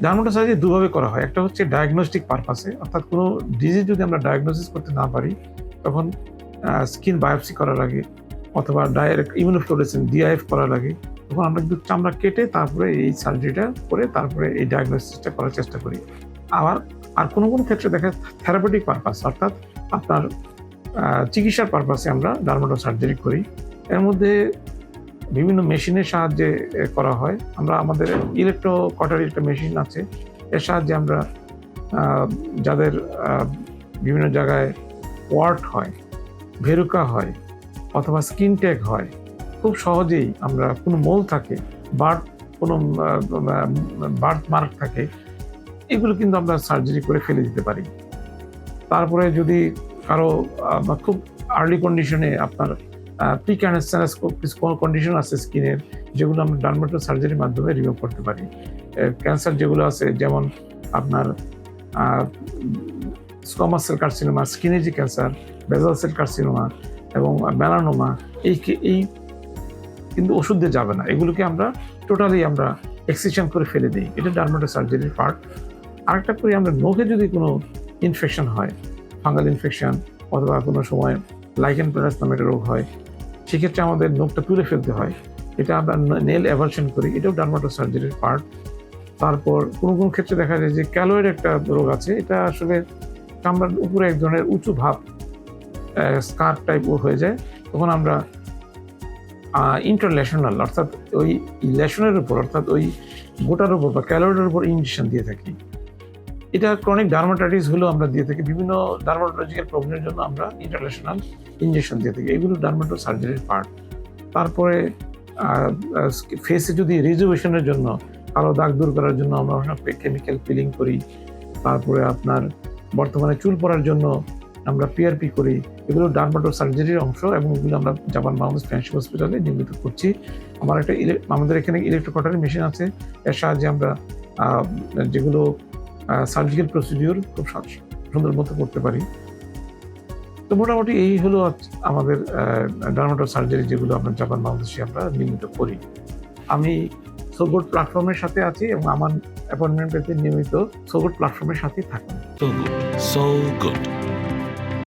Dermato surgery দুভাবে করা হয়। একটা হচ্ছে ডায়াগনস্টিক পারপাসে, অর্থাৎ কোনো ডিজিজ যদি আমরা ডায়াগনোসিস করতে না পারি তখন স্কিন বায়োপসি করা লাগে অথবা ডাইরেক্ট ইমিউনোফ্লোরেসেন্স ডিআইএফ করা লাগে। তখন আমরা কিন্তু চামড়া কেটে তারপরে এই সার্জারিটা করে তারপরে এই ডায়াগনোসিসটা করার চেষ্টা করি। আবার কোনো ক্ষেত্রে দেখা যায় থেরাপিউটিক পারপাস, অর্থাৎ আপনার চিকিৎসার পারপাসে আমরা ডার্মাটো সার্জারি করি। এর মধ্যে বিভিন্ন মেশিনের সাহায্যে করা হয়। আমরা আমাদের ইলেকট্রোকটারি একটা মেশিন আছে, এর সাহায্যে আমরা যাদের বিভিন্ন জায়গায় ওয়ার্ট হয়, ভেরুকা হয় অথবা স্কিন ট্যাগ হয়, খুব সহজেই আমরা কোনো মোল থাকে, কোনো বার্থ মার্ক থাকে, এগুলো কিন্তু আমরা সার্জারি করে ফেলে দিতে পারি। তারপরে যদি কারো খুব আর্লি কন্ডিশনে আপনার প্রিক্যানসারাস কোনো কন্ডিশন আছে স্কিনের, যেগুলো আমরা ডার্মাটো সার্জারির মাধ্যমে রিমুভ করতে পারি। ক্যান্সার যেগুলো আছে, যেমন আপনার স্কোমাস সেল কার্সিনোমা, স্কিনের যে ক্যান্সার, বেজাল সেল কার্সিনোমা এবং মেলানোমা, এই কিন্তু ওষুধ দিয়ে যাবে না, এগুলোকে আমরা টোটালি আমরা এক্সিশন করে ফেলে দিই। এটা ডার্মাটো সার্জারির পার্ট। আরেকটা করি আমরা নখে যদি কোনো ইনফেকশন হয়, ফাঙ্গাল ইনফেকশন অথবা কোনো সময় লাইকেন প্লাস নামে একটা রোগ হয়, সেক্ষেত্রে আমাদের নখটা তুলে ফেলতে হয়, এটা আমরা নেল অ্যাভালশন করি, এটাও ডার্মাটো সার্জারির পার্ট। তারপর কোনো ক্ষেত্রে দেখা যায় যে ক্যালোয়েড একটা রোগ আছে, এটা আসলে চামড়ার উপরে এক ধরনের উঁচু ভাব, স্কার টাইপ হয়ে যায়, তখন আমরা ইন্টারলেশনাল অর্থাৎ ওই লেশনের উপর, অর্থাৎ ওই গোটার উপর বা ক্যালোয়েডের উপর ইনজেকশন দিয়ে থাকি। এটা ক্রনিক ডার্মাটাইটিস হলেও আমরা দিয়ে থাকি, বিভিন্ন ডার্মাটোলজিক্যাল প্রবলেমের জন্য আমরা ইন্টারলেশনাল ইনজেকশন দিয়ে থাকি, এগুলো ডার্মাটো সার্জারির পার্ট। তারপরে ফেসে যদি রিজুভেশনের জন্য, কালো দাগ দূর করার জন্য আমরা কেমিক্যাল পিলিং করি। তারপরে আপনার বর্তমানে চুল পড়ার জন্য আমরা পিআরপি করি, এগুলো ডার্মাটো সার্জারির অংশ এবং এগুলো আমরা জাপান বাংলাদেশ ফ্রেন্ডশিপ হসপিটালে নিয়মিত করছি। আমাদের এখানে ইলেকট্রোকটারি মেশিন আছে, এর সাহায্যে আমরা যেগুলো সার্জিক্যাল প্রসিডিওর খুব সুন্দর মতো করতে পারি। তো মোটামুটি এই হলো আমাদের ডার্মাটো সার্জারি, যেগুলো আমরা জাপান বাংলাদেশে আমরা নিয়মিত করি। আমি সোগুড প্ল্যাটফর্মের সাথে আছি এবং আমার অ্যাপয়েন্টমেন্ট পেতে নিয়মিত সোগুড প্ল্যাটফর্মের সাথেই থাকুন। So good.